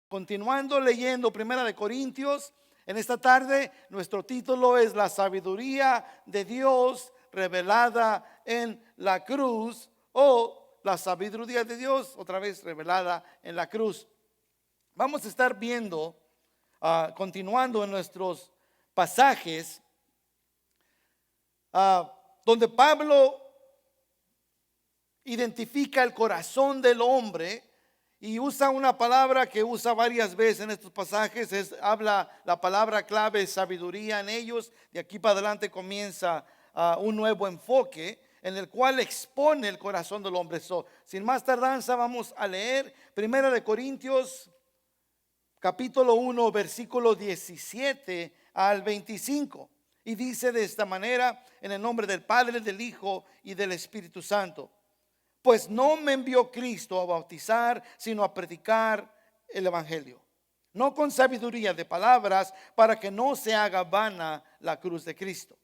Continuando leyendo Primera de Corintios, en esta tarde nuestro título es La sabiduría de Dios revelada en la cruz, o la sabiduría de Dios otra vez revelada en la cruz. Vamos a estar viendo, continuando en nuestros pasajes, donde Pablo identifica el corazón del hombre y usa una palabra que usa varias veces en estos pasajes. Habla la palabra clave sabiduría en ellos. De aquí para adelante comienza un nuevo enfoque en el cual expone el corazón del hombre. Sin más tardanza, vamos a leer Primera de Corintios capítulo 1 versículo 17 al 25, y dice de esta manera: en el nombre del Padre, del Hijo y del Espíritu Santo. Pues no me envió Cristo a bautizar, sino a predicar el evangelio, no con sabiduría de palabras, para que no se haga vana la cruz de Cristo.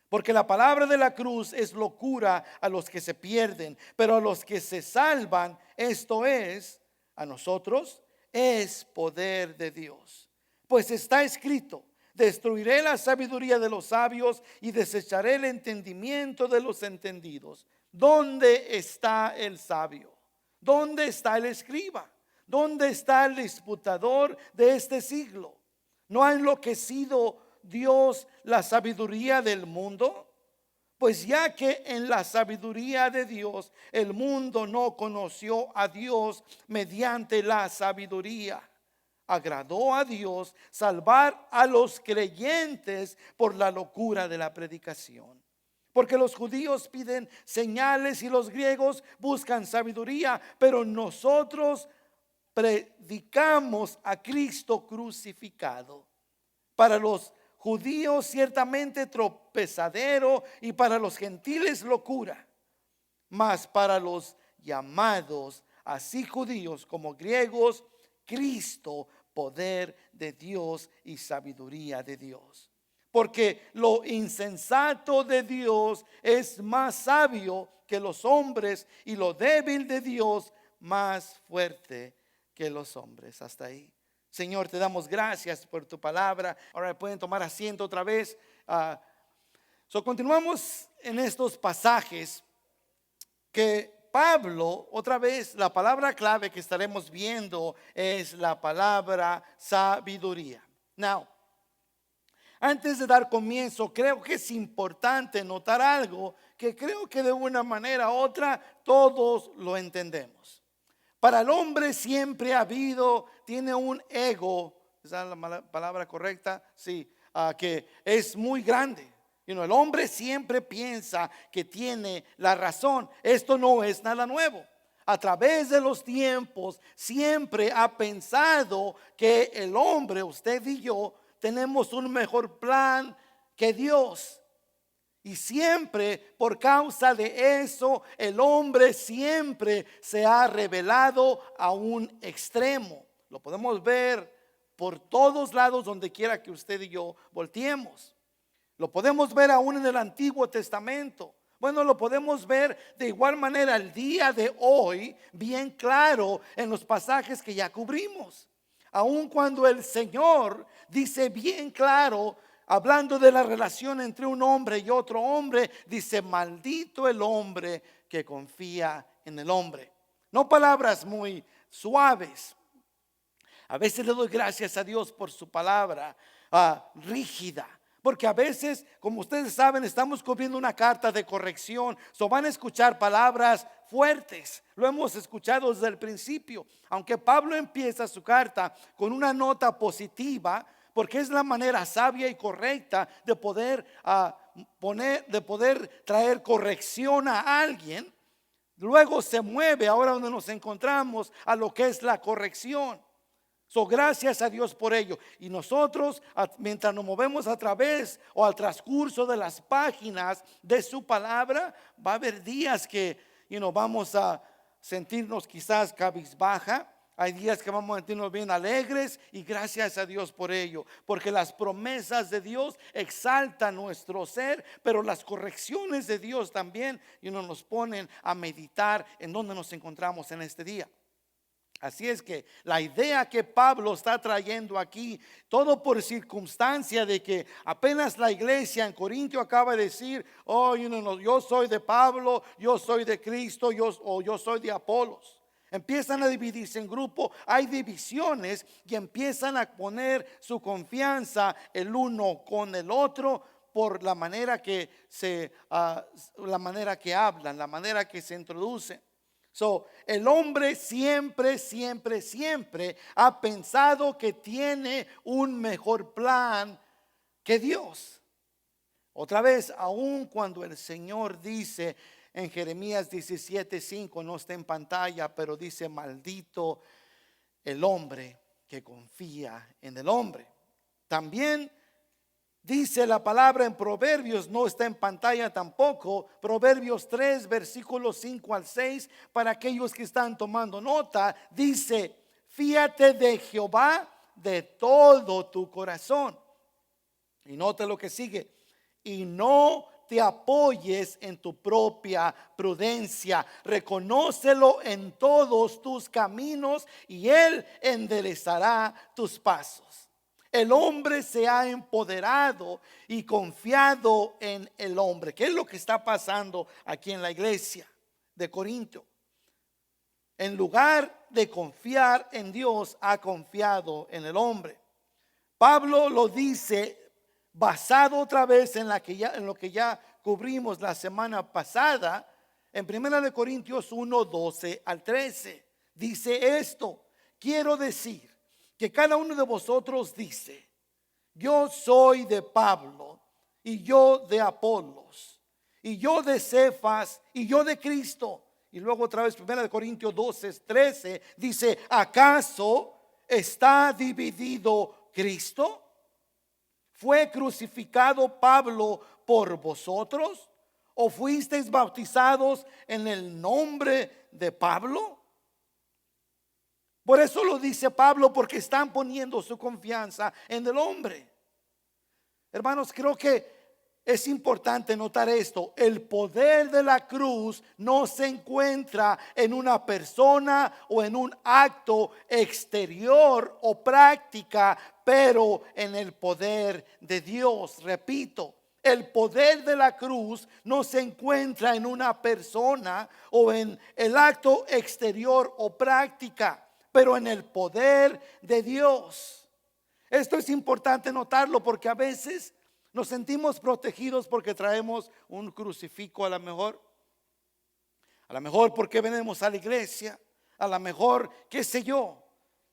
Porque la palabra de la cruz es locura a los que se pierden, pero a los que se salvan, esto es, a nosotros, es poder de Dios. Pues está escrito: destruiré la sabiduría de los sabios y desecharé el entendimiento de los entendidos. ¿Dónde está el sabio? ¿Dónde está el escriba? ¿Dónde está el disputador de este siglo? ¿No ha enloquecido Dios la sabiduría del mundo? Pues ya que en la sabiduría de Dios el mundo no conoció a Dios mediante la sabiduría, agradó a Dios salvar a los creyentes por la locura de la predicación. Porque los judíos piden señales y los griegos buscan sabiduría, pero nosotros predicamos a Cristo crucificado. Para los judíos ciertamente tropezadero, y para los gentiles locura, mas para los llamados, así judíos como griegos, Cristo, poder de Dios y sabiduría de Dios. Porque lo insensato de Dios es más sabio que los hombres, y lo débil de Dios más fuerte que los hombres. Hasta ahí. Señor, te damos gracias por tu palabra. Ahora pueden tomar asiento otra vez. Continuamos en estos pasajes que Pablo, otra vez, la palabra clave que estaremos viendo es la palabra sabiduría. Now, antes de dar comienzo, creo que es importante notar algo que creo que de una manera u otra todos lo entendemos. Para el hombre siempre tiene un ego, ¿esa es la palabra correcta? Sí, que es muy grande. El hombre siempre piensa que tiene la razón. Esto no es nada nuevo. A través de los tiempos siempre ha pensado que el hombre, usted y yo, tenemos un mejor plan que Dios. Y siempre por causa de eso el hombre siempre se ha revelado a un extremo. Lo podemos ver por todos lados donde quiera que usted y yo volteemos. Lo podemos ver aún en el Antiguo Testamento. Bueno, lo podemos ver de igual manera el día de hoy, bien claro en los pasajes que ya cubrimos. Aun cuando el Señor dice bien claro, hablando de la relación entre un hombre y otro hombre, dice: maldito el hombre que confía en el hombre. No palabras muy suaves. A veces le doy gracias a Dios por su palabra rígida. Porque a veces, como ustedes saben, estamos cubriendo una carta de corrección. Van a escuchar palabras fuertes. Lo hemos escuchado desde el principio. Aunque Pablo empieza su carta con una nota positiva, porque es la manera sabia y correcta de poder traer corrección a alguien. Luego se mueve, ahora donde nos encontramos, a lo que es la corrección. Gracias a Dios por ello. Y nosotros, mientras nos movemos a través o al transcurso de las páginas de su palabra, va a haber días que vamos a sentirnos quizás cabizbaja. Hay días que vamos a sentirnos bien alegres, y gracias a Dios por ello, porque las promesas de Dios exaltan nuestro ser, pero las correcciones de Dios también nos ponen a meditar en dónde nos encontramos en este día. Así es que la idea que Pablo está trayendo aquí, todo por circunstancia de que apenas la iglesia en Corintio acaba de decir, oh, yo soy de Pablo, yo soy de Cristo, yo soy de Apolos. Empiezan a dividirse en grupos, hay divisiones y empiezan a poner su confianza el uno con el otro por la manera que la manera que hablan, la manera que se introducen. El hombre siempre ha pensado que tiene un mejor plan que Dios. Otra vez, aun cuando el Señor dice en Jeremías 17:5, no está en pantalla, pero dice: maldito el hombre que confía en el hombre. También dice la palabra en Proverbios, no está en pantalla tampoco, Proverbios 3, versículos 5 al 6, para aquellos que están tomando nota, dice: fíate de Jehová de todo tu corazón. Y nota lo que sigue: y no te apoyes en tu propia prudencia, reconócelo en todos tus caminos y Él enderezará tus pasos. El hombre se ha empoderado y confiado en el hombre. ¿Qué es lo que está pasando aquí en la iglesia de Corinto? En lugar de confiar en Dios, ha confiado en el hombre. Pablo lo dice basado otra vez en lo que ya cubrimos la semana pasada, en 1 Corintios 1, 12 al 13. Dice esto: quiero decir que cada uno de vosotros dice: yo soy de Pablo, y yo de Apolos, y yo de Cefas, y yo de Cristo. Y luego otra vez 1 Corintios 12, 13 dice: ¿acaso está dividido Cristo? ¿Fue crucificado Pablo por vosotros? ¿O fuisteis bautizados en el nombre de Pablo? Por eso lo dice Pablo, porque están poniendo su confianza en el hombre. Hermanos, creo que es importante notar esto: el poder de la cruz no se encuentra en una persona o en un acto exterior o práctica, pero en el poder de Dios. Repito, el poder de la cruz no se encuentra en una persona o en el acto exterior o práctica, pero en el poder de Dios. Esto es importante notarlo, porque a veces nos sentimos protegidos porque traemos un crucifijo, a lo mejor porque venimos a la iglesia, a lo mejor, qué sé yo.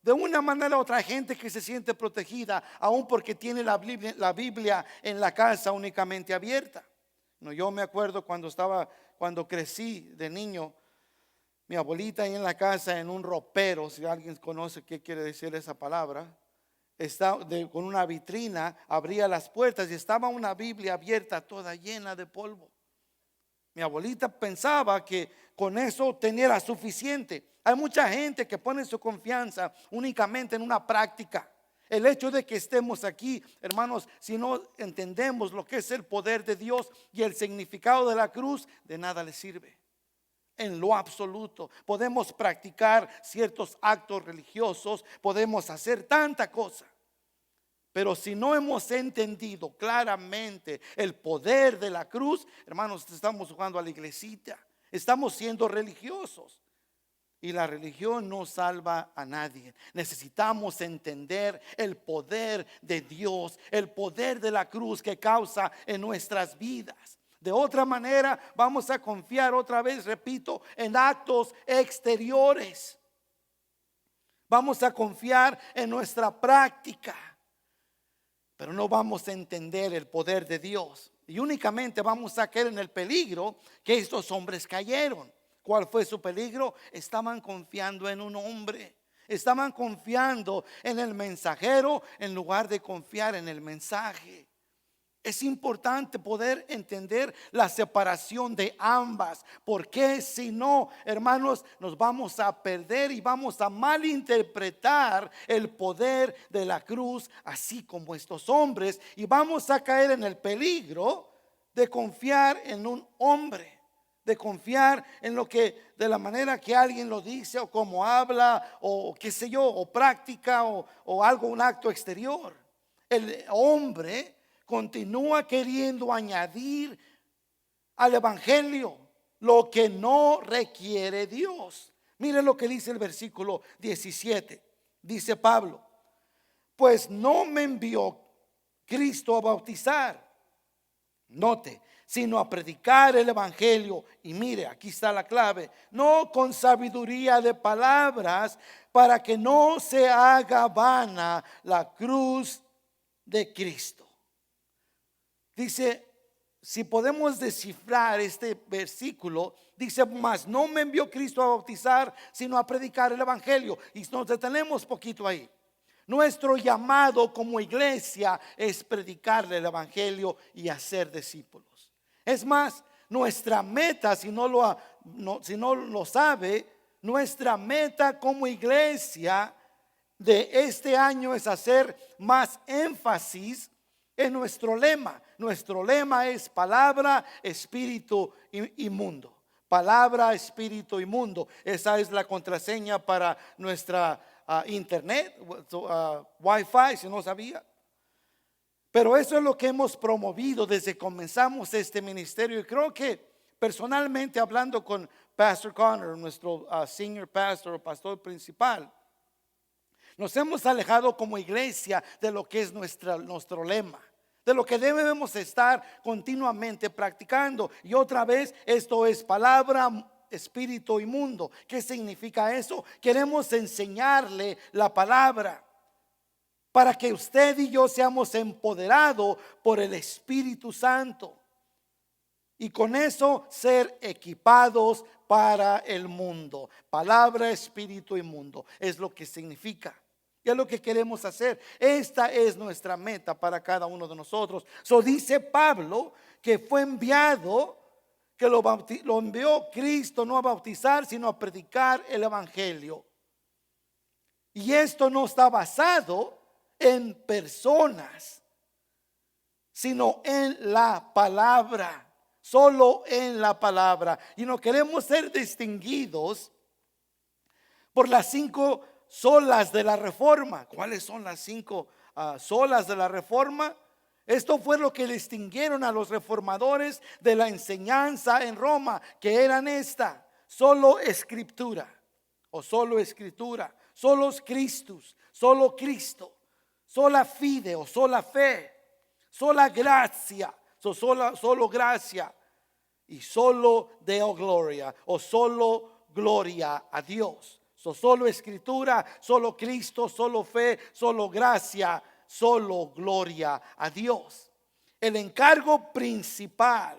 De una manera u otra, gente que se siente protegida aún porque tiene la Biblia en la casa únicamente abierta. No, yo me acuerdo cuando crecí de niño, mi abuelita ahí en la casa, en un ropero, si alguien conoce qué quiere decir esa palabra, con una vitrina, abría las puertas y estaba una Biblia abierta, toda llena de polvo. Mi abuelita pensaba que con eso tenía suficiente. Hay mucha gente que pone su confianza únicamente en una práctica. El hecho de que estemos aquí, hermanos, si no entendemos lo que es el poder de Dios y el significado de la cruz, de nada le sirve. En lo absoluto. Podemos practicar ciertos actos religiosos, podemos hacer tanta cosa, pero si no hemos entendido claramente el poder de la cruz, hermanos, estamos jugando a la iglesita, estamos siendo religiosos, y la religión no salva a nadie. Necesitamos entender el poder de Dios, el poder de la cruz que causa en nuestras vidas. De otra manera vamos a confiar otra vez, repito, en actos exteriores. Vamos a confiar en nuestra práctica, pero no vamos a entender el poder de Dios. Y únicamente vamos a caer en el peligro que estos hombres cayeron. ¿Cuál fue su peligro? Estaban confiando en un hombre. Estaban confiando en el mensajero en lugar de confiar en el mensaje. Es importante poder entender la separación de ambas, porque si no, hermanos, nos vamos a perder y vamos a malinterpretar el poder de la cruz, así como estos hombres, y vamos a caer en el peligro de confiar en un hombre. de confiar en lo que, de la manera que alguien lo dice, o cómo habla, o qué sé yo, o práctica, o algo, un acto exterior. El hombre continúa queriendo añadir al evangelio lo que no requiere Dios. Mire lo que dice el versículo 17. Dice Pablo: pues no me envió Cristo a bautizar, note, sino a predicar el evangelio. Y mire, aquí está la clave: no con sabiduría de palabras, para que no se haga vana la cruz de Cristo. Dice, si podemos descifrar este versículo, dice: mas no me envió Cristo a bautizar, sino a predicar el evangelio. Y nos detenemos poquito ahí. Nuestro llamado como iglesia es predicarle el evangelio y hacer discípulos. Es más, nuestra meta, si no lo sabe, nuestra meta como iglesia de este año es hacer más énfasis en nuestro lema. Nuestro lema es palabra, espíritu y mundo. Palabra, espíritu y mundo. Esa es la contraseña para nuestra internet, wifi, si no sabía. Pero eso es lo que hemos promovido desde que comenzamos este ministerio. Y creo que personalmente, hablando con Pastor Connor, nuestro senior pastor o pastor principal, nos hemos alejado como iglesia de lo que es nuestro lema, de lo que debemos estar continuamente practicando. Y otra vez, esto es palabra, espíritu y mundo. ¿Qué significa eso? Queremos enseñarle la palabra para que usted y yo seamos empoderados por el Espíritu Santo, y con eso ser equipados para el mundo. Palabra, espíritu y mundo es lo que significa. Y es lo que queremos hacer. Esta es nuestra meta para cada uno de nosotros. Dice Pablo que fue enviado, que lo envió Cristo no a bautizar, sino a predicar el evangelio. Y esto no está basado en personas, sino en la palabra. Solo en la palabra. Y no queremos ser distinguidos por las 5 solas de la reforma. ¿Cuáles son las 5 solas de la reforma? Esto fue lo que distinguieron a los reformadores de la enseñanza en Roma, que eran esta: solo escritura, o solo escritura, solos Christus, solo Cristo, sola fide o sola fe, sola gracia, solo gracia, y solo Deo gloria, o solo gloria a Dios. Solo escritura, solo Cristo, solo fe, solo gracia, solo gloria a Dios. El encargo principal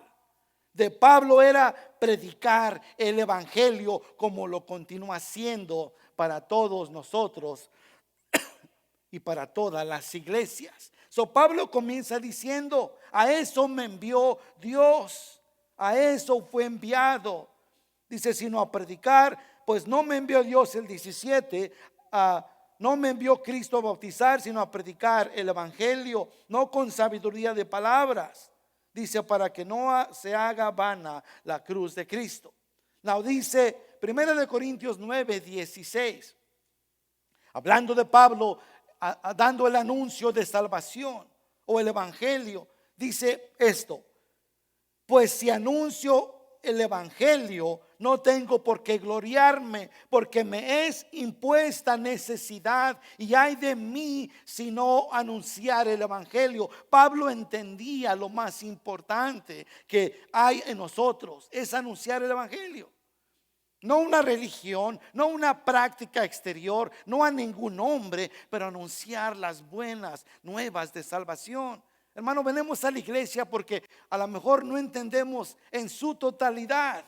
de Pablo era predicar el evangelio, como lo continúa haciendo para todos nosotros y para todas las iglesias. Pablo comienza diciendo: a eso me envió Dios, a eso fue enviado. Dice: sino a predicar, pues no me envió Dios, el 17, no me envió Cristo a bautizar, sino a predicar el evangelio, no con sabiduría de palabras. Dice: para que no se haga vana la cruz de Cristo. Now dice 1 Corintios 9:16, hablando de Pablo, dando el anuncio de salvación o el evangelio, dice esto: pues si anuncio el evangelio, no tengo por qué gloriarme, porque me es impuesta necesidad, y ay de mí si no anunciar el evangelio. Pablo entendía lo más importante que hay en nosotros es anunciar el evangelio. No una religión, no una práctica exterior, no a ningún hombre, pero anunciar las buenas nuevas de salvación. Hermano, venimos a la iglesia porque a lo mejor no entendemos en su totalidad.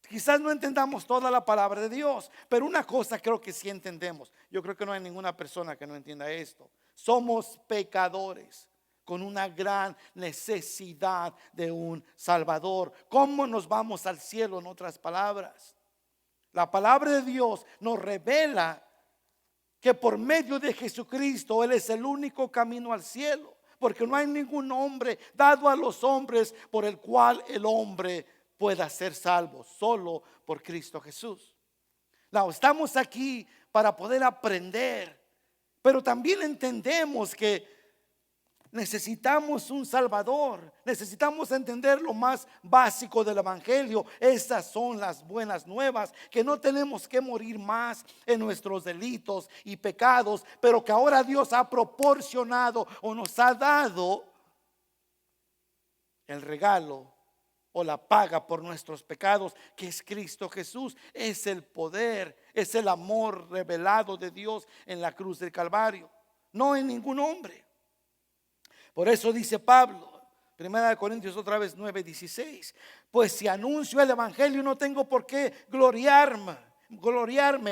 Quizás no entendamos toda la palabra de Dios, pero una cosa creo que sí entendemos. Yo creo que no hay ninguna persona que no entienda esto. Somos pecadores con una gran necesidad de un Salvador. ¿Cómo nos vamos al cielo? En otras palabras, la palabra de Dios nos revela que por medio de Jesucristo Él es el único camino al cielo, porque no hay ningún nombre dado a los hombres por el cual el hombre pueda ser salvo, solo por Cristo Jesús. No, estamos aquí para poder aprender, pero también entendemos que necesitamos un Salvador. Necesitamos entender lo más básico del Evangelio. Estas son las buenas nuevas, que no tenemos que morir más en nuestros delitos y pecados, pero que ahora Dios ha proporcionado o nos ha dado el regalo o la paga por nuestros pecados, que es Cristo Jesús. Es el poder, es el amor revelado de Dios en la cruz del Calvario, no en ningún hombre. Por eso dice Pablo, 1 Corintios otra vez 9:16, pues si anuncio el evangelio no tengo por qué gloriarme,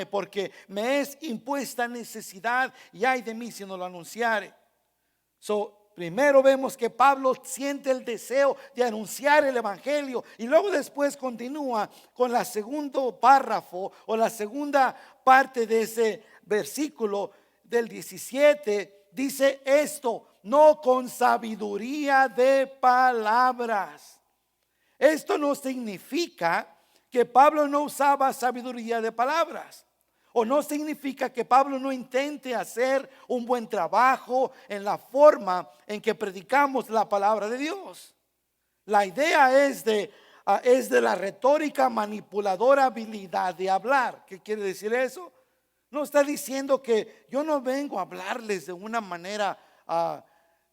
porque me es impuesta necesidad y ay de mí si no lo anunciare. Primero vemos que Pablo siente el deseo de anunciar el evangelio, y luego después continúa con la segundo párrafo o la segunda parte de ese versículo del 17. Dice esto: no con sabiduría de palabras. Esto no significa que Pablo no usaba sabiduría de palabras, o no significa que Pablo no intente hacer un buen trabajo en la forma en que predicamos la palabra de Dios. La idea es de la retórica manipuladora habilidad de hablar. ¿Qué quiere decir eso? No está diciendo que yo no vengo a hablarles de una manera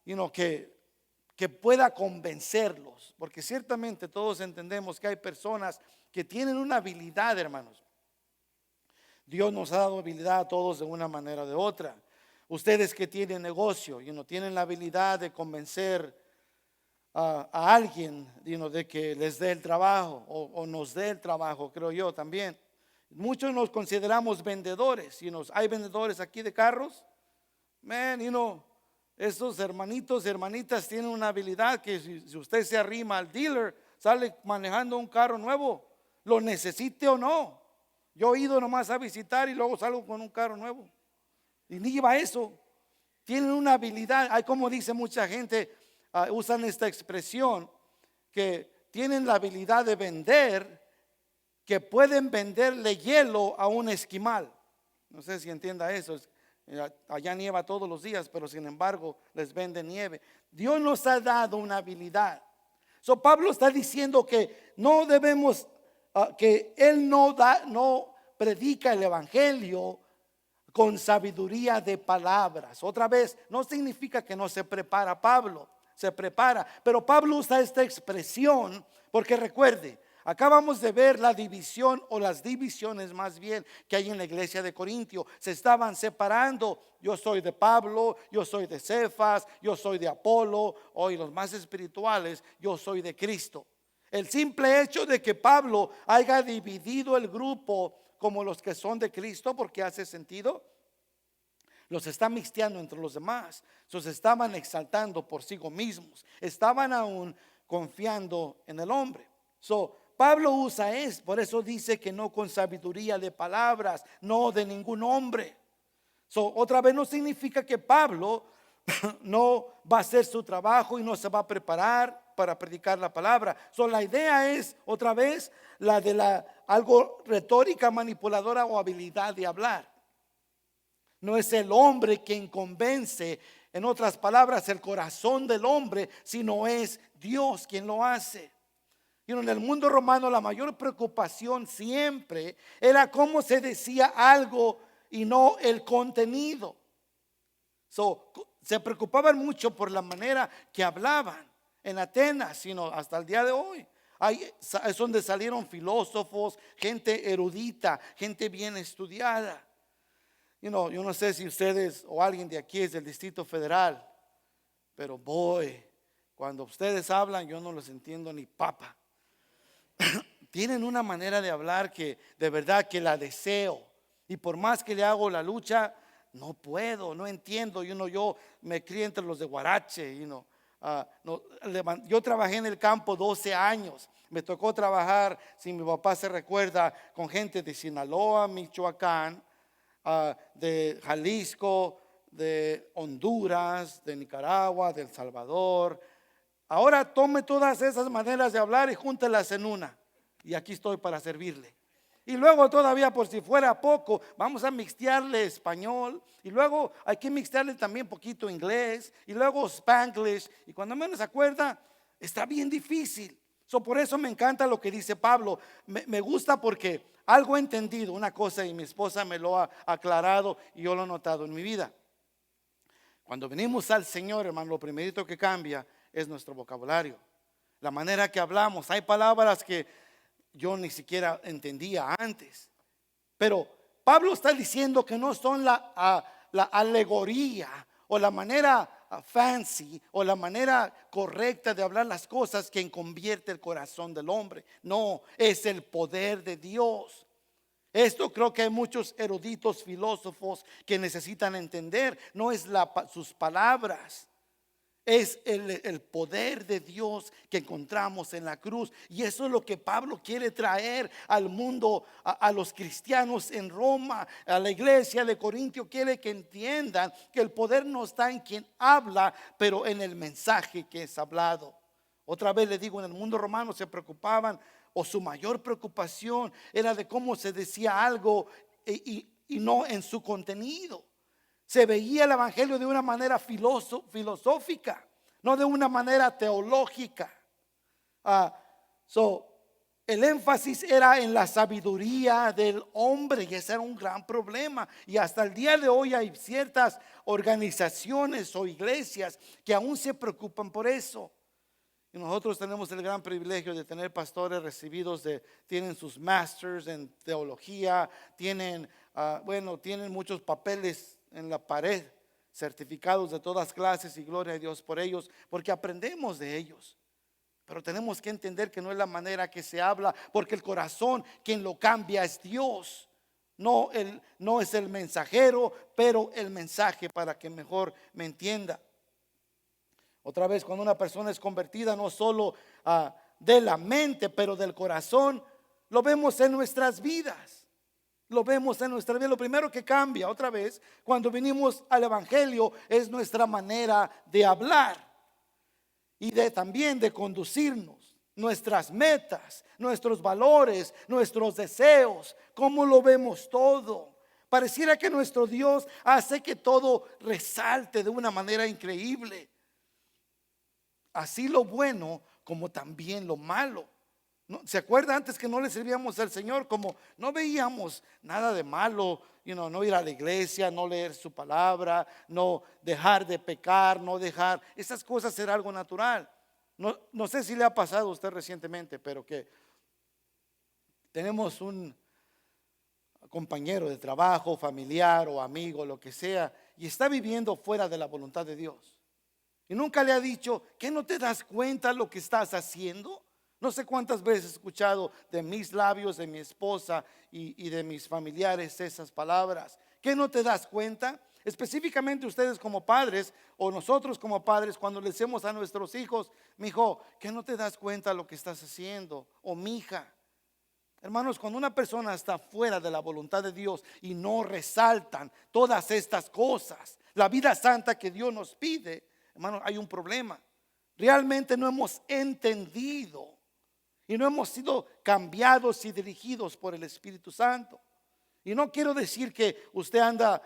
que pueda convencerlos, porque ciertamente todos entendemos que hay personas que tienen una habilidad, hermanos. Dios nos ha dado habilidad a todos de una manera o de otra. Ustedes que tienen negocio, tienen la habilidad de convencer a alguien, de que les dé el trabajo o nos dé el trabajo, creo yo también. Muchos nos consideramos vendedores. Hay vendedores aquí de carros. Estos hermanitos y hermanitas tienen una habilidad que si usted se arrima al dealer, sale manejando un carro nuevo, lo necesite o no. Yo he ido nomás a visitar y luego salgo con un carro nuevo. Y ni iba eso. Tienen una habilidad. Hay, como dice mucha gente, usan esta expresión, que tienen la habilidad de vender, que pueden venderle hielo a un esquimal. No sé si entienda eso. Allá nieva todos los días, pero sin embargo les vende nieve. Dios nos ha dado una habilidad. Pablo está diciendo que no debemos, que él no predica el evangelio con sabiduría de palabras. Otra vez, no significa que no se prepara Pablo, se prepara, pero Pablo usa esta expresión porque recuerde, acabamos de ver la división, o las divisiones más bien, que hay en la iglesia de Corintio. Se estaban separando. Yo soy de Pablo, yo soy de Cefas, yo soy de Apolo, hoy los más espirituales, yo soy de Cristo. El simple hecho de que Pablo haya dividido el grupo como los que son de Cristo, porque hace sentido, los está mixteando entre los demás. Se estaban exaltando por sí mismos, estaban aún confiando en el hombre. Pablo usa por eso dice que no con sabiduría de palabras, no de ningún hombre. Otra vez no significa que Pablo no va a hacer su trabajo y no se va a preparar para predicar la palabra. La idea es otra vez la de algo retórica, manipuladora o habilidad de hablar. No es el hombre quien convence, en otras palabras, el corazón del hombre, sino es Dios quien lo hace. En el mundo romano la mayor preocupación siempre era cómo se decía algo y no el contenido. Se preocupaban mucho por la manera que hablaban en Atenas, sino hasta el día de hoy. Ahí es donde salieron filósofos, gente erudita, gente bien estudiada. Yo no sé si ustedes o alguien de aquí es del Distrito Federal, pero cuando ustedes hablan yo no los entiendo ni papa. Tienen una manera de hablar que de verdad que la deseo, y por más que le hago la lucha, no puedo, no entiendo. Yo me crié entre los de Guarache. Yo trabajé en el campo 12 años. Me tocó trabajar, si mi papá se recuerda, con gente de Sinaloa, Michoacán, de Jalisco, de Honduras, de Nicaragua, de El Salvador. Ahora tome todas esas maneras de hablar y júntelas en una. y aquí estoy para servirle. Y luego todavía por si fuera poco, vamos a mixtearle español. Y luego hay que mixtearle también poquito inglés. Y luego Spanglish. Y cuando menos se acuerda, está bien difícil. Por eso me encanta lo que dice Pablo. Me gusta porque algo he entendido, una cosa, y mi esposa me lo ha aclarado y yo lo he notado en mi vida. Cuando venimos al Señor, hermano, lo primerito que cambia es nuestro vocabulario. La manera que hablamos. Hay palabras que yo ni siquiera entendía antes. Pero Pablo está diciendo que no son la alegoría o la manera fancy o la manera correcta de hablar las cosas quien convierte el corazón del hombre. No, es el poder de Dios. Esto creo que hay muchos eruditos filósofos que necesitan entender. No es sus palabras. Es el poder de Dios que encontramos en la cruz. Y eso es lo que Pablo quiere traer al mundo, a los cristianos en Roma, a la iglesia de Corintio. Quiere que entiendan que el poder no está en quien habla, pero en el mensaje que es hablado. Otra vez le digo, en el mundo romano se preocupaban, o su mayor preocupación era de cómo se decía algo y no en su contenido. Se veía el evangelio de una manera filosófica, no de una manera teológica. El énfasis era en la sabiduría del hombre, y ese era un gran problema. Y hasta el día de hoy hay ciertas organizaciones o iglesias que aún se preocupan por eso. Y nosotros tenemos el gran privilegio de tener pastores recibidos, tienen sus masters en teología, tienen muchos papeles en la pared, certificados de todas clases, y gloria a Dios por ellos, porque aprendemos de ellos. Pero tenemos que entender que no es la manera que se habla, porque el corazón quien lo cambia es Dios. No es el mensajero, pero el mensaje, para que mejor me entienda. Otra vez, cuando una persona es convertida, no solo de la mente, pero del corazón, lo vemos en nuestras vidas. Lo vemos en nuestra vida. Lo primero que cambia otra vez cuando venimos al evangelio es nuestra manera de hablar y también de conducirnos, nuestras metas, nuestros valores, nuestros deseos, cómo lo vemos todo. Pareciera que nuestro Dios hace que todo resalte de una manera increíble. Así lo bueno como también lo malo. ¿Se acuerda antes que no le servíamos al Señor? Como no veíamos nada de malo, no ir a la iglesia, no leer su palabra, no dejar de pecar, no dejar, esas cosas era algo natural. No sé si le ha pasado a usted recientemente, pero que tenemos un compañero de trabajo, familiar o amigo, lo que sea, y está viviendo fuera de la voluntad de Dios. Y nunca le ha dicho, ¿que no te das cuenta lo que estás haciendo? No sé cuántas veces he escuchado de mis labios, de mi esposa y de mis familiares esas palabras. ¿Qué no te das cuenta? Específicamente ustedes como padres o nosotros como padres, cuando le decimos a nuestros hijos, mi hijo, ¿qué no te das cuenta lo que estás haciendo? O mi hija. Hermanos, cuando una persona está fuera de la voluntad de Dios y no resaltan todas estas cosas, la vida santa que Dios nos pide, hermanos, hay un problema. Realmente no hemos entendido y no hemos sido cambiados y dirigidos por el Espíritu Santo. Y no quiero decir que usted anda,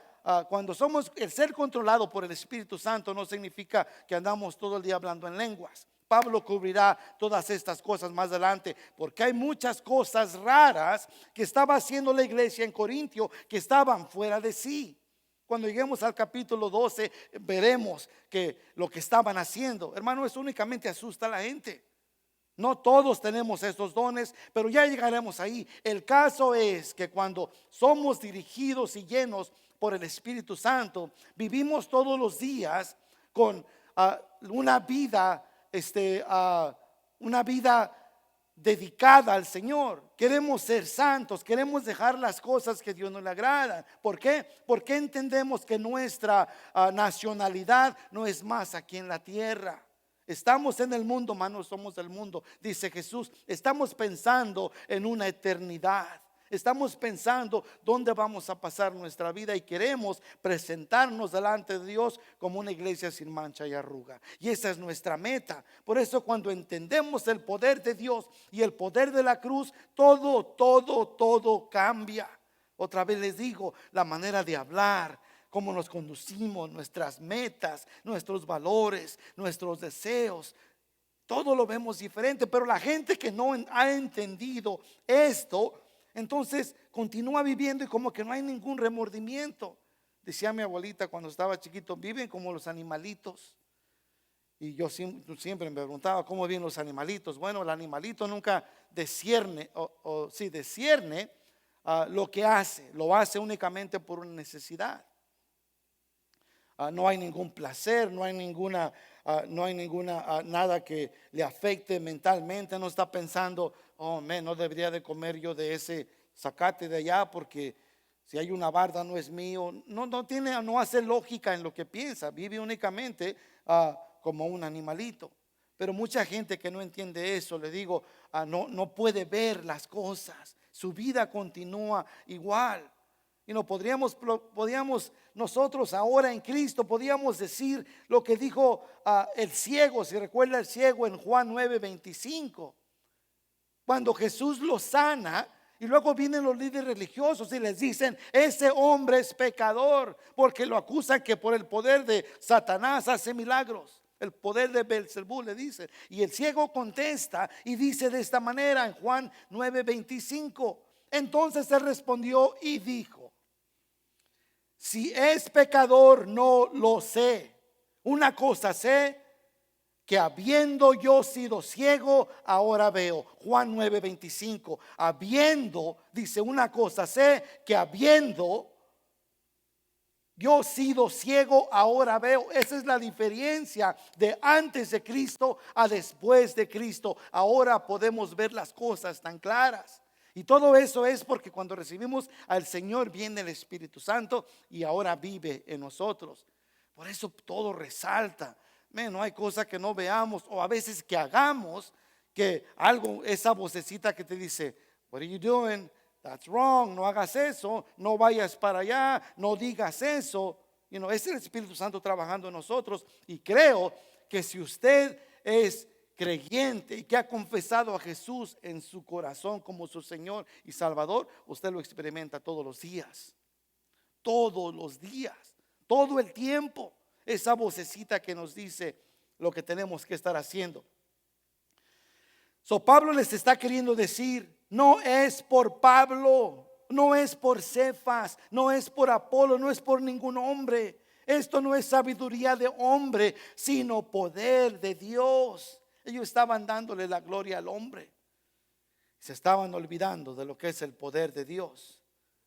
cuando somos el ser controlado por el Espíritu Santo, no significa que andamos todo el día hablando en lenguas. Pablo cubrirá todas estas cosas más adelante, porque hay muchas cosas raras que estaba haciendo la iglesia en Corintio que estaban fuera de sí. Cuando lleguemos al capítulo 12 veremos que lo que estaban haciendo, hermano, eso únicamente asusta a la gente. No todos tenemos estos dones, pero ya llegaremos ahí. El caso es que cuando somos dirigidos y llenos por el Espíritu Santo, vivimos todos los días con una vida dedicada al Señor. Queremos ser santos, queremos dejar las cosas que a Dios no le agradan. ¿Por qué? Porque entendemos que nuestra nacionalidad no es más aquí en la tierra. Estamos en el mundo, hermanos, somos del mundo, dice Jesús. Estamos pensando en una eternidad. Estamos pensando dónde vamos a pasar nuestra vida y queremos presentarnos delante de Dios como una iglesia sin mancha y arruga. Y esa es nuestra meta. Por eso cuando entendemos el poder de Dios y el poder de la cruz, todo cambia. Otra vez les digo, la manera de hablar, cómo nos conducimos, nuestras metas, nuestros valores, nuestros deseos, todo lo vemos diferente. Pero la gente que no ha entendido esto, entonces continúa viviendo y como que no hay ningún remordimiento. Decía mi abuelita cuando estaba chiquito, viven como los animalitos. Y yo siempre me preguntaba cómo viven los animalitos. Bueno, el animalito nunca discierne, discierne lo que hace. Lo hace únicamente por una necesidad. No hay ningún placer, no hay ninguna nada que le afecte mentalmente. No está pensando, oh, no debería de comer yo de ese zacate de allá porque si hay una barda no es mío. No hace lógica en lo que piensa. Vive únicamente como un animalito. Pero mucha gente que no entiende eso, le digo, no puede ver las cosas. Su vida continúa igual. Y no podríamos nosotros ahora en Cristo, podríamos decir lo que dijo el ciego. Si recuerda el ciego en Juan 9:25, cuando Jesús lo sana. Y luego vienen los líderes religiosos y les dicen, ese hombre es pecador, porque lo acusan que por el poder de Satanás hace milagros. El poder de Beelzebú, le dice. Y el ciego contesta y dice de esta manera en Juan 9:25. Entonces él respondió y dijo, si es pecador no lo sé. Una cosa sé, que habiendo yo sido ciego, ahora veo. Juan 9:25. Habiendo, dice, una cosa sé, que habiendo yo sido ciego, ahora veo. Esa es la diferencia de antes de Cristo a después de Cristo. Ahora podemos ver las cosas tan claras. Y todo eso es porque cuando recibimos al Señor viene el Espíritu Santo y ahora vive en nosotros. Por eso todo resalta. No hay cosa que no veamos o a veces que hagamos que algo, esa vocecita que te dice, what are you doing? That's wrong, no hagas eso, no vayas para allá, no digas eso. Es el Espíritu Santo trabajando en nosotros. Y creo que si usted es creyente y que ha confesado a Jesús en su corazón como su Señor y Salvador, usted lo experimenta todos los días, todo el tiempo. Esa vocecita que nos dice lo que tenemos que estar haciendo. Pablo les está queriendo decir, no es por Pablo, no es por Cefas, no es por Apolo, no es por ningún hombre. Esto no es sabiduría de hombre, sino poder de Dios. Ellos estaban dándole la gloria al hombre. Se estaban olvidando de lo que es el poder de Dios.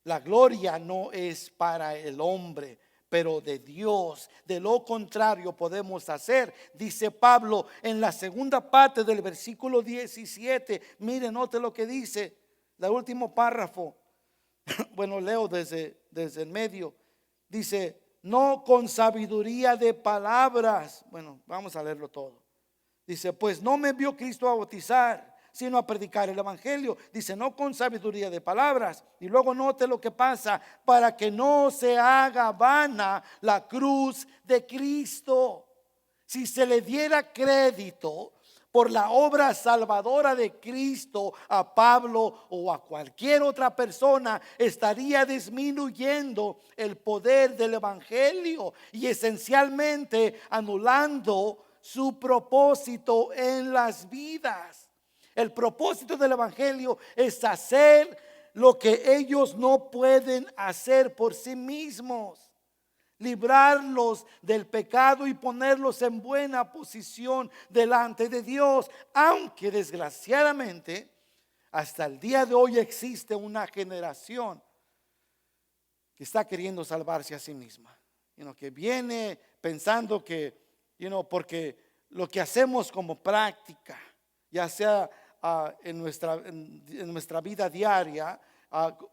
La gloria no es para el hombre, pero de Dios. De lo contrario podemos hacer, dice Pablo en la segunda parte del versículo 17. Mire, note lo que dice, el último párrafo. Bueno, leo desde el medio. Dice, no con sabiduría de palabras. Bueno, vamos a leerlo todo. Dice, pues no me envió Cristo a bautizar, sino a predicar el evangelio. Dice, no con sabiduría de palabras. Y luego note lo que pasa, para que no se haga vana la cruz de Cristo. Si se le diera crédito por la obra salvadora de Cristo a Pablo o a cualquier otra persona, estaría disminuyendo el poder del evangelio y esencialmente anulando su propósito en las vidas. El propósito del evangelio es hacer lo que ellos no pueden hacer por sí mismos. Librarlos del pecado y ponerlos en buena posición delante de Dios. Aunque desgraciadamente hasta el día de hoy existe una generación que está queriendo salvarse a sí misma, que viene pensando que porque lo que hacemos como práctica, ya sea en nuestra vida diaria,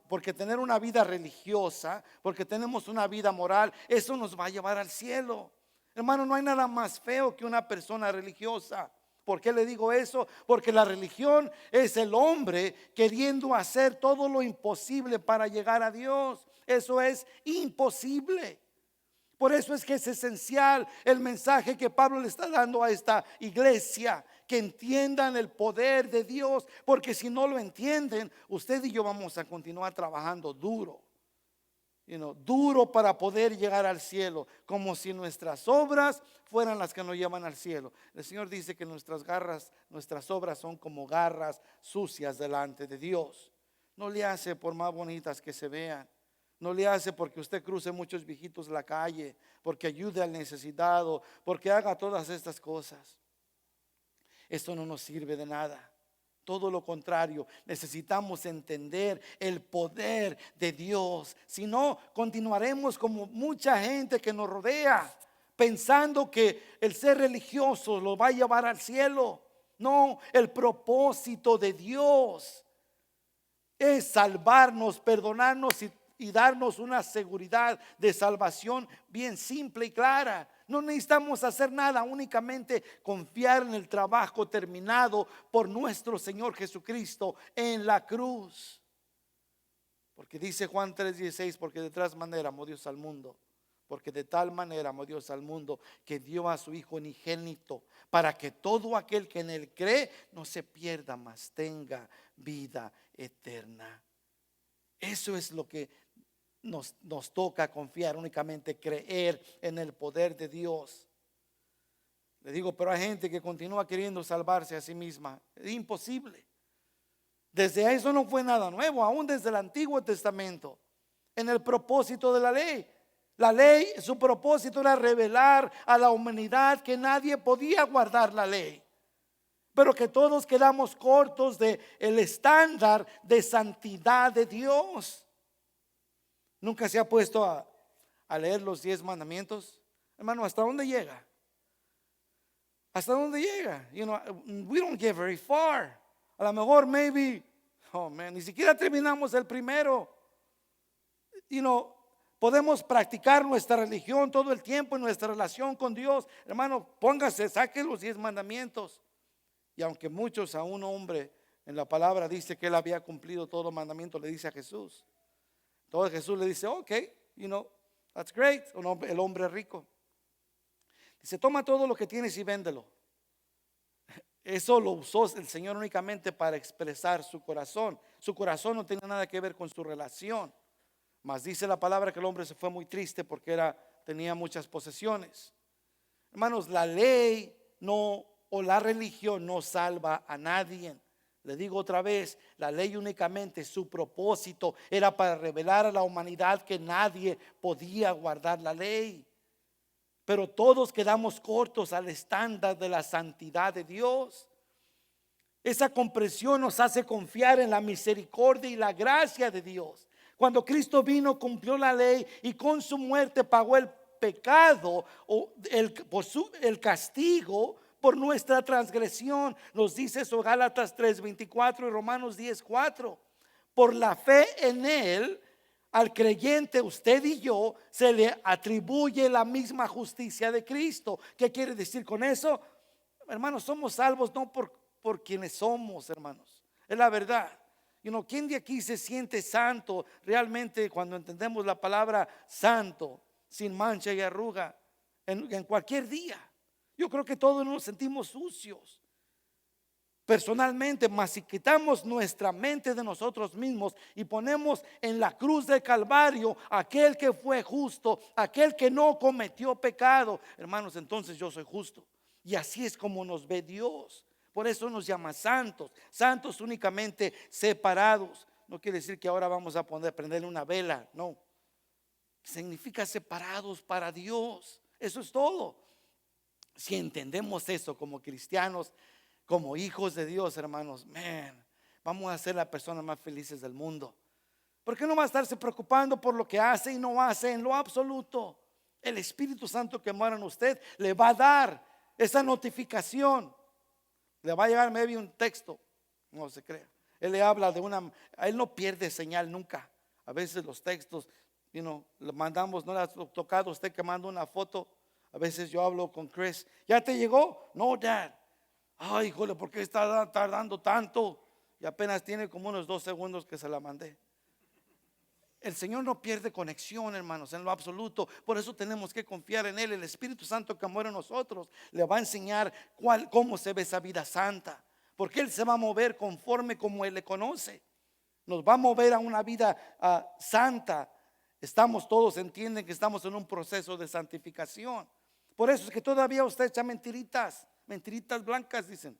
porque tener una vida religiosa, porque tenemos una vida moral, eso nos va a llevar al cielo. Hermano, no hay nada más feo que una persona religiosa. ¿Por qué le digo eso? Porque la religión es el hombre queriendo hacer todo lo imposible para llegar a Dios. Eso es imposible. Por eso es que es esencial el mensaje que Pablo le está dando a esta iglesia, que entiendan el poder de Dios, porque si no lo entienden, usted y yo vamos a continuar trabajando duro, duro para poder llegar al cielo, como si nuestras obras fueran las que nos llevan al cielo. El Señor dice que nuestras obras son como garras sucias delante de Dios. No le hace por más bonitas que se vean. No le hace porque usted cruce muchos viejitos la calle, porque ayude al necesitado, porque haga todas estas cosas. Esto no nos sirve de nada. Todo lo contrario, necesitamos entender el poder de Dios. Si no, continuaremos como mucha gente que nos rodea, pensando que el ser religioso lo va a llevar al cielo. No, el propósito de Dios es salvarnos, perdonarnos y darnos una seguridad de salvación bien simple y clara. No necesitamos hacer nada, únicamente confiar en el trabajo terminado por nuestro Señor Jesucristo en la cruz. Porque dice Juan 3:16, porque de tal manera amó Dios al mundo, porque de tal manera amó Dios al mundo, que dio a su Hijo unigénito, para que todo aquel que en él cree no se pierda, mas tenga vida eterna. Eso es lo que nos toca confiar, únicamente creer en el poder de Dios. Le digo, pero hay gente que continúa queriendo salvarse a sí misma. Es imposible. Desde eso no fue nada nuevo, aún desde el Antiguo Testamento. En el propósito de la ley. La ley, su propósito era revelar a la humanidad que nadie podía guardar la ley, pero que todos quedamos cortos de el estándar de santidad de Dios. ¿Nunca se ha puesto a leer los 10 mandamientos? Hermano, ¿hasta dónde llega? ¿Hasta dónde llega? We don't get very far. A lo mejor maybe, ni siquiera terminamos el primero. Podemos practicar nuestra religión todo el tiempo en nuestra relación con Dios. Hermano, saque los 10 mandamientos. Y aunque muchos, a un hombre en la palabra dice que él había cumplido todos los mandamientos, le dice a Jesús. Entonces Jesús le dice, ok, that's great. El hombre rico dice, toma todo lo que tienes y véndelo. Eso lo usó el Señor únicamente para expresar su corazón. Su corazón no tenía nada que ver con su relación. Mas dice la palabra que el hombre se fue muy triste porque tenía muchas posesiones. Hermanos, la ley o la religión no salva a nadie. Le digo otra vez, la ley únicamente, su propósito era para revelar a la humanidad que nadie podía guardar la ley. Pero todos quedamos cortos al estándar de la santidad de Dios. Esa comprensión nos hace confiar en la misericordia y la gracia de Dios. Cuando Cristo vino, cumplió la ley y con su muerte pagó el pecado o el castigo por nuestra transgresión. Nos dice eso Gálatas 3:24 y Romanos 10:4. Por la fe en él, al creyente, usted y yo, se le atribuye la misma justicia de Cristo. ¿Qué quiere decir con eso? Hermanos, somos salvos no por quienes somos, hermanos. Es la verdad. ¿Quién de aquí se siente santo realmente cuando entendemos la palabra santo, sin mancha y arruga, en cualquier día? Yo creo que todos nos sentimos sucios personalmente, mas si quitamos nuestra mente de nosotros mismos y ponemos en la cruz del Calvario aquel que fue justo, aquel que no cometió pecado, hermanos, entonces yo soy justo. Y así es como nos ve Dios. Por eso nos llama santos. Santos únicamente separados. No quiere decir que ahora vamos a prenderle una vela, no. Significa separados para Dios. Eso es todo. Si entendemos eso como cristianos, como hijos de Dios, hermanos, vamos a ser las personas más felices del mundo. ¿Por qué no va a estarse preocupando por lo que hace y no hace en lo absoluto? El Espíritu Santo que mora en usted le va a dar esa notificación. Le va a llegar maybe un texto, no se crea. Él le habla él no pierde señal nunca. A veces los textos, le mandamos, no le ha tocado a usted que manda una foto. A veces yo hablo con Chris, ¿ya te llegó? No, Dad. Ay, híjole, ¿por qué está tardando tanto? Y apenas tiene como unos 2 segundos que se la mandé. El Señor no pierde conexión, hermanos, en lo absoluto. Por eso tenemos que confiar en Él. El Espíritu Santo que mora en nosotros le va a enseñar cómo se ve esa vida santa. Porque Él se va a mover conforme como Él le conoce. Nos va a mover a una vida santa. Todos entienden que estamos en un proceso de santificación. Por eso es que todavía usted echa mentiritas blancas, dicen.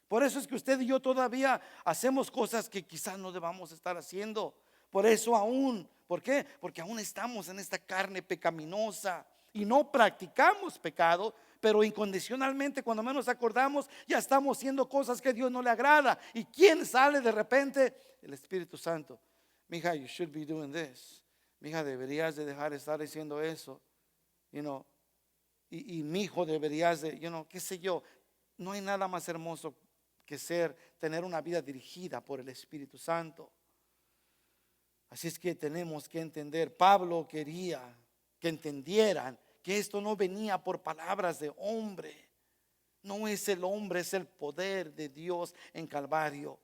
Por eso es que usted y yo todavía hacemos cosas que quizás no debamos estar haciendo. Por eso aún, ¿por qué? Porque aún estamos en esta carne pecaminosa y no practicamos pecado, pero incondicionalmente cuando menos acordamos ya estamos haciendo cosas que a Dios no le agrada. ¿Y quién sale de repente? El Espíritu Santo. Mija, you should be doing this. Mija, deberías de dejar de estar diciendo eso. Y mi hijo deberías de, qué sé yo. No hay nada más hermoso que tener una vida dirigida por el Espíritu Santo. Así es que tenemos que entender. Pablo quería que entendieran que esto no venía por palabras de hombre. No es el hombre, es el poder de Dios en Calvario.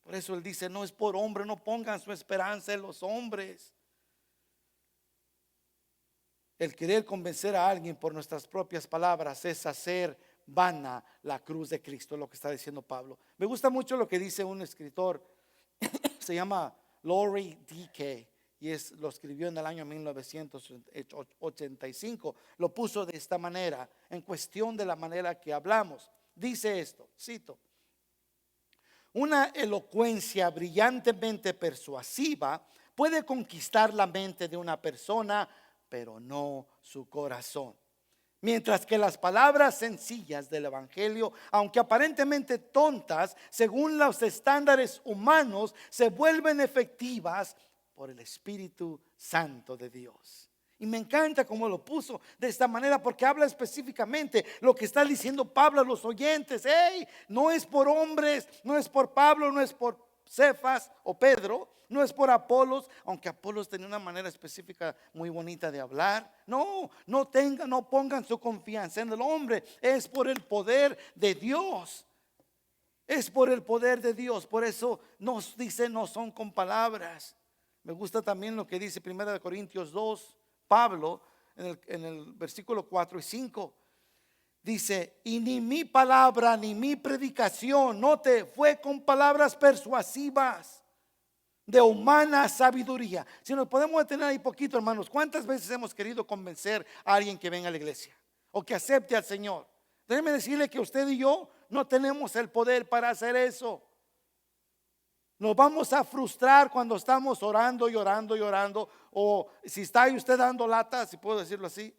Por eso él dice, no es por hombre, no pongan su esperanza en los hombres. El querer convencer a alguien por nuestras propias palabras es hacer vana la cruz de Cristo, lo que está diciendo Pablo. Me gusta mucho lo que dice un escritor, se llama Laurie D.K. y lo escribió en el año 1985. Lo puso de esta manera, en cuestión de la manera que hablamos. Dice esto, cito: una elocuencia brillantemente persuasiva puede conquistar la mente de una persona, pero no su corazón. Mientras que las palabras sencillas del Evangelio, aunque aparentemente tontas, según los estándares humanos, se vuelven efectivas por el Espíritu Santo de Dios. Y me encanta cómo lo puso de esta manera, porque habla específicamente lo que está diciendo Pablo a los oyentes. Hey, no es por hombres, no es por Pablo, no es por Cefas o Pedro, no es por Apolos, aunque Apolos tenía una manera específica muy bonita de hablar. No pongan su confianza en el hombre, es por el poder de Dios. Es por el poder de Dios. Por eso nos dice, no son con palabras. Me gusta también lo que dice 1 Corintios 2, Pablo, en el versículo 4 y 5. Dice, y ni mi palabra ni mi predicación, note, fue con palabras persuasivas de humana sabiduría. Si nos podemos detener ahí poquito, hermanos, ¿cuántas veces hemos querido convencer a alguien que venga a la iglesia o que acepte al Señor? Déjeme decirle que usted y yo no tenemos el poder para hacer eso. Nos vamos a frustrar cuando estamos orando y orando y orando, o si está ahí usted dando lata, si puedo decirlo así,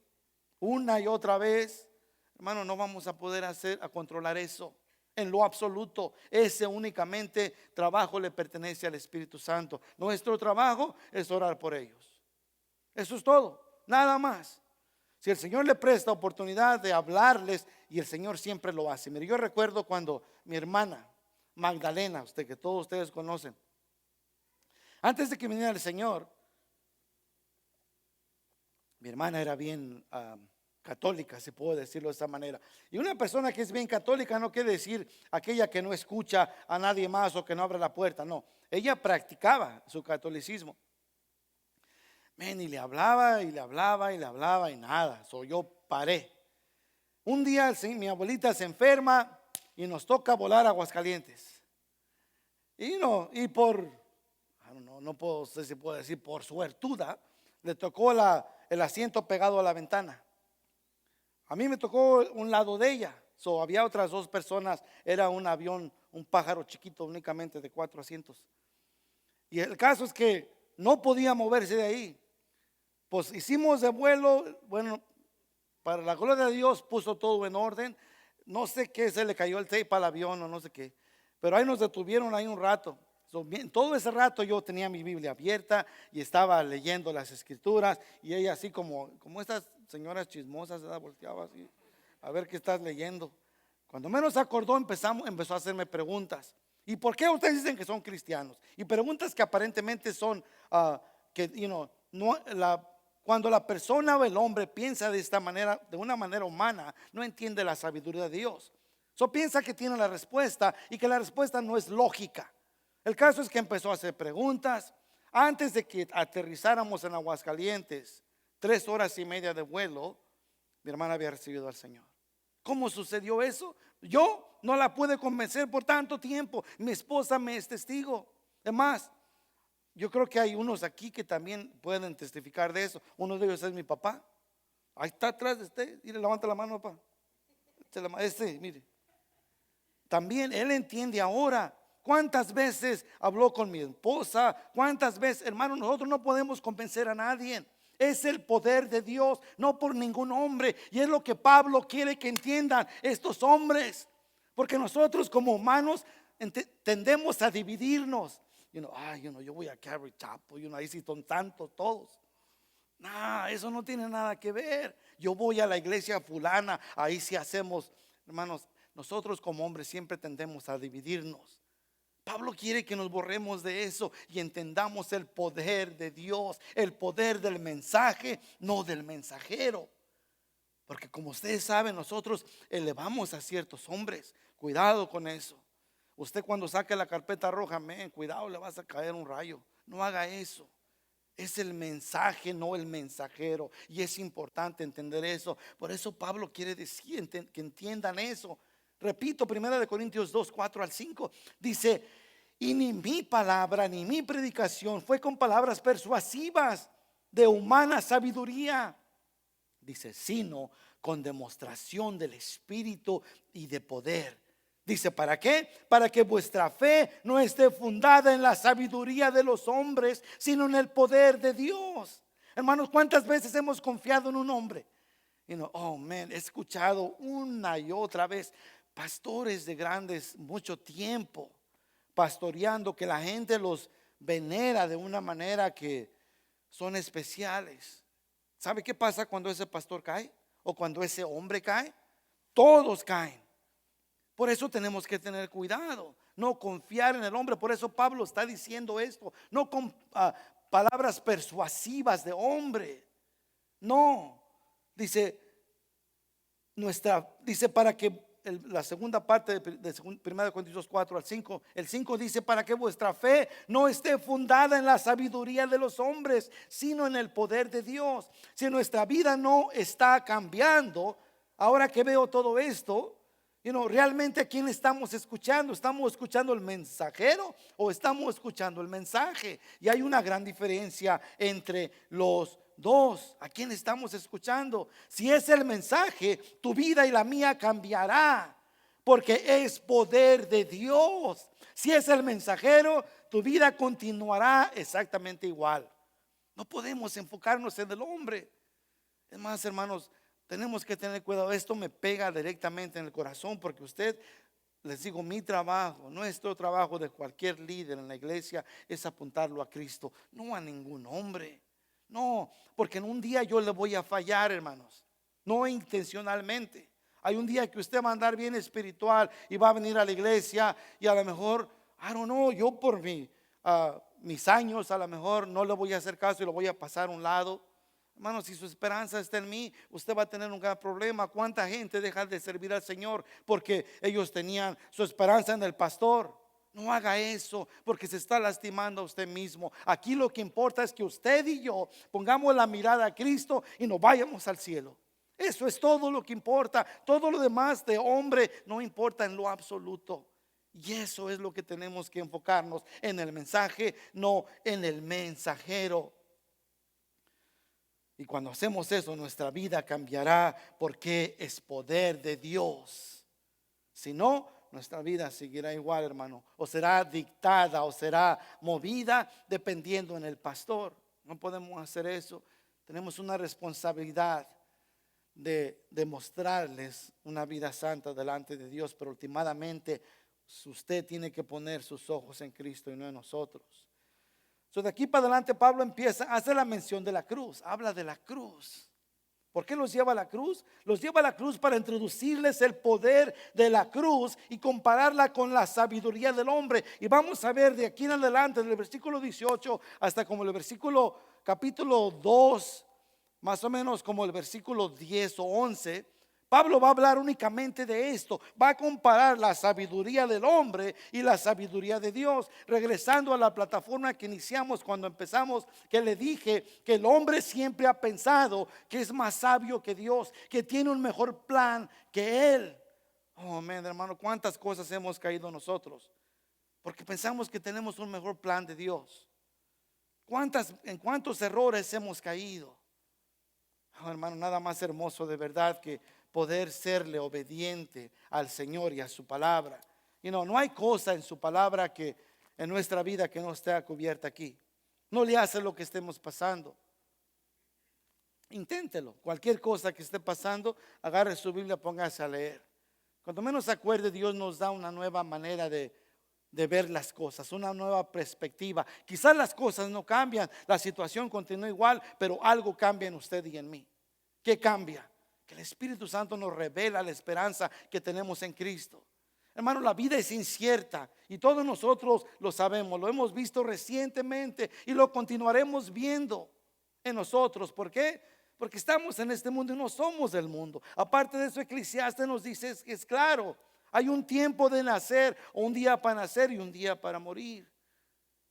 una y otra vez. Hermano, no vamos a poder a controlar eso en lo absoluto. Ese únicamente trabajo le pertenece al Espíritu Santo. Nuestro trabajo es orar por ellos. Eso es todo, nada más. Si el Señor le presta oportunidad de hablarles, y el Señor siempre lo hace. Mire, yo recuerdo cuando mi hermana Magdalena, que todos ustedes conocen, antes de que viniera el Señor, mi hermana era bien católica, si puedo decirlo de esta manera. Y una persona que es bien católica no quiere decir aquella que no escucha a nadie más o que no abre la puerta. No, ella practicaba su catolicismo. Y le hablaba y le hablaba y le hablaba y nada. Yo paré. Un día mi abuelita se enferma y nos toca volar a Aguascalientes. Y no sé si puedo decir por suertuda, le tocó el asiento pegado a la ventana. A mí me tocó un lado de ella. Había otras 2 personas. Era un avión, un pájaro chiquito únicamente de 4 asientos. Y el caso es que no podía moverse de ahí. Pues hicimos de vuelo. Bueno, para la gloria de Dios puso todo en orden. No sé qué, se le cayó el tape al avión o no sé qué. Pero ahí nos detuvieron ahí un rato. Todo ese rato yo tenía mi Biblia abierta y estaba leyendo las escrituras. Y ella así como estas señoras chismosas, volteaba así a ver qué estás leyendo. Cuando menos acordó empezó a hacerme preguntas. ¿Y por qué ustedes dicen que son cristianos? Y preguntas que aparentemente son cuando la persona o el hombre piensa de esta manera, de una manera humana, no entiende la sabiduría de Dios. Piensa que tiene la respuesta y que la respuesta no es lógica. El caso es que empezó a hacer preguntas. Antes de que aterrizáramos en Aguascalientes, 3 horas y media de vuelo, mi hermana había recibido al Señor. ¿Cómo sucedió eso? Yo no la pude convencer por tanto tiempo. Mi esposa me es testigo. Además, yo creo que hay unos aquí que también pueden testificar de eso. Uno de ellos es mi papá. Ahí está atrás de usted. Y le levanta la mano, papá. Mire. También él entiende ahora. ¿Cuántas veces habló con mi esposa? ¿Cuántas veces, hermano? Nosotros no podemos convencer a nadie. Es el poder de Dios, no por ningún hombre. Y es lo que Pablo quiere que entiendan estos hombres. Porque nosotros como humanos tendemos a dividirnos. Yo voy a Calvary Chapel, ahí sí son tantos todos. Eso no tiene nada que ver. Yo voy a la iglesia fulana, ahí sí hacemos. Hermanos, nosotros como hombres siempre tendemos a dividirnos. Pablo quiere que nos borremos de eso y entendamos el poder de Dios, el poder del mensaje, no del mensajero. Porque como ustedes saben, nosotros elevamos a ciertos hombres. Cuidado con eso. Usted cuando saque la carpeta roja, cuidado, le vas a caer un rayo. No haga eso. Es el mensaje, no el mensajero. Y es importante entender eso. Por eso Pablo quiere decir que entiendan eso. Repito, 1 Corintios 2, 4 al 5 dice: y ni mi palabra ni mi predicación fue con palabras persuasivas de humana sabiduría, dice, sino con demostración del Espíritu y de poder. Dice, ¿para qué? Para que vuestra fe no esté fundada en la sabiduría de los hombres, sino en el poder de Dios. Hermanos, ¿cuántas veces hemos confiado en un hombre? He escuchado una y otra vez pastores de grandes, mucho tiempo pastoreando, que la gente los venera de una manera que son especiales. ¿Sabe qué pasa cuando ese pastor cae? O cuando ese hombre cae. Todos caen. Por eso tenemos que tener cuidado, no confiar en el hombre. Por eso Pablo está diciendo esto, no con palabras persuasivas de hombre. No, dice para que la segunda parte de 1 Corintios 4 al 5, el 5 dice, para que vuestra fe no esté fundada en la sabiduría de los hombres, sino en el poder de Dios. Si nuestra vida no está cambiando, ahora que veo todo esto, realmente ¿a quién estamos escuchando? ¿Estamos escuchando el mensajero o estamos escuchando el mensaje? Y hay una gran diferencia entre los dos. ¿A quién estamos escuchando? Si es el mensaje, tu vida y la mía cambiará, porque es poder de Dios. Si es el mensajero, tu vida continuará exactamente igual. No podemos enfocarnos en el hombre. Es más, hermanos, tenemos que tener cuidado. Esto me pega directamente en el corazón, porque les digo, mi trabajo, nuestro trabajo de cualquier líder en la iglesia es apuntarlo a Cristo, no a ningún hombre. No, porque en un día yo le voy a fallar, hermanos, no intencionalmente. Hay un día que usted va a andar bien espiritual y va a venir a la iglesia y a lo mejor, yo por mis años a lo mejor no le voy a hacer caso y lo voy a pasar a un lado. Hermanos, si su esperanza está en mí, usted va a tener un gran problema. ¿Cuánta gente deja de servir al Señor porque ellos tenían su esperanza en el pastor? No haga eso, porque se está lastimando a usted mismo. Aquí lo que importa es que usted y yo pongamos la mirada a Cristo y nos vayamos al cielo. Eso es todo lo que importa. Todo lo demás de hombre no importa en lo absoluto. Y eso es lo que tenemos que enfocarnos, en el mensaje, no en el mensajero. Y cuando hacemos eso, nuestra vida cambiará, porque es poder de Dios. Si no, nuestra vida seguirá igual, hermano, o será dictada o será movida dependiendo en el pastor. No podemos hacer eso. Tenemos una responsabilidad de demostrarles una vida santa delante de Dios, pero últimamente usted tiene que poner sus ojos en Cristo y no en nosotros. De aquí para adelante Pablo empieza a hacer la mención de la cruz. Habla de la cruz. ¿Por qué los lleva a la cruz? Los lleva a la cruz para introducirles el poder de la cruz y compararla con la sabiduría del hombre. Y vamos a ver de aquí en adelante, del versículo 18 hasta como el capítulo 2, más o menos como el versículo 10 o 11. Pablo va a hablar únicamente de esto. Va a comparar la sabiduría del hombre y la sabiduría de Dios. Regresando a la plataforma que iniciamos cuando empezamos, que le dije que el hombre siempre ha pensado que es más sabio que Dios, que tiene un mejor plan que Él. Oh, man, hermano, cuántas cosas hemos caído nosotros porque pensamos que tenemos un mejor plan de Dios. En cuántos errores hemos caído. Oh, hermano, nada más hermoso de verdad que poder serle obediente al Señor y a su palabra. No hay cosa en su palabra que en nuestra vida que no esté cubierta aquí. No le hace lo que estemos pasando. Inténtelo. Cualquier cosa que esté pasando, agarre su Biblia, póngase a leer. Cuando menos se acuerde, Dios nos da una nueva manera de ver las cosas, una nueva perspectiva. Quizás las cosas no cambian, la situación continúa igual, pero algo cambia en usted y en mí. ¿Qué cambia? Que el Espíritu Santo nos revela la esperanza que tenemos en Cristo. Hermano, la vida es incierta y todos nosotros lo sabemos, lo hemos visto recientemente y lo continuaremos viendo en nosotros. ¿Por qué? Porque estamos en este mundo y no somos del mundo. Aparte de eso, Eclesiastes nos dice que es claro, hay un tiempo de nacer, o un día para nacer y un día para morir.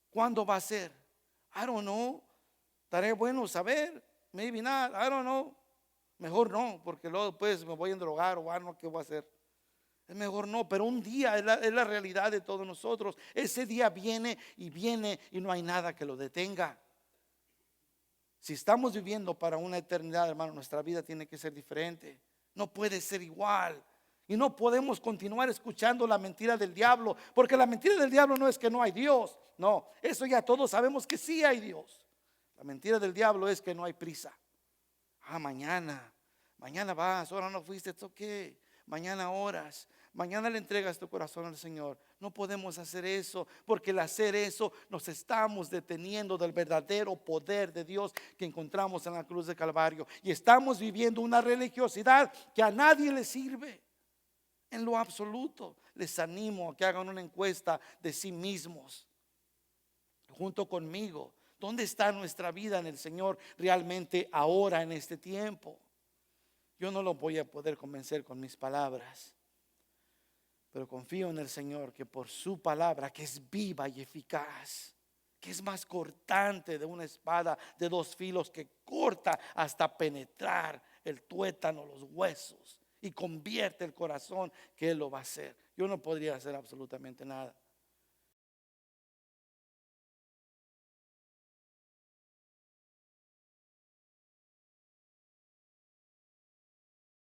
¿Cuándo va a ser? I don't know. Estaré bueno saber. Maybe not. I don't know. Mejor no, porque luego después me voy a endrogar o algo que voy a hacer. Es mejor no, pero un día es la realidad de todos nosotros. Ese día viene y no hay nada que lo detenga. Si estamos viviendo para una eternidad, hermano, nuestra vida tiene que ser diferente. No puede ser igual. Y no podemos continuar escuchando la mentira del diablo, porque la mentira del diablo no es que no hay Dios. No, eso ya todos sabemos que sí hay Dios. La mentira del diablo es que no hay prisa. Mañana vas, ahora no fuiste, it's okay. Mañana oras, mañana le entregas tu corazón al Señor. No podemos hacer eso, porque al hacer eso nos estamos deteniendo del verdadero poder de Dios que encontramos en la cruz de Calvario. Y estamos viviendo una religiosidad que a nadie le sirve. En lo absoluto, les animo a que hagan una encuesta de sí mismos junto conmigo. ¿Dónde está nuestra vida en el Señor realmente ahora en este tiempo? Yo no lo voy a poder convencer con mis palabras, pero confío en el Señor que por su palabra, que es viva y eficaz, que es más cortante de una espada de dos filos, que corta hasta penetrar el tuétano, los huesos, y convierte el corazón, que Él lo va a hacer. Yo no podría hacer absolutamente nada.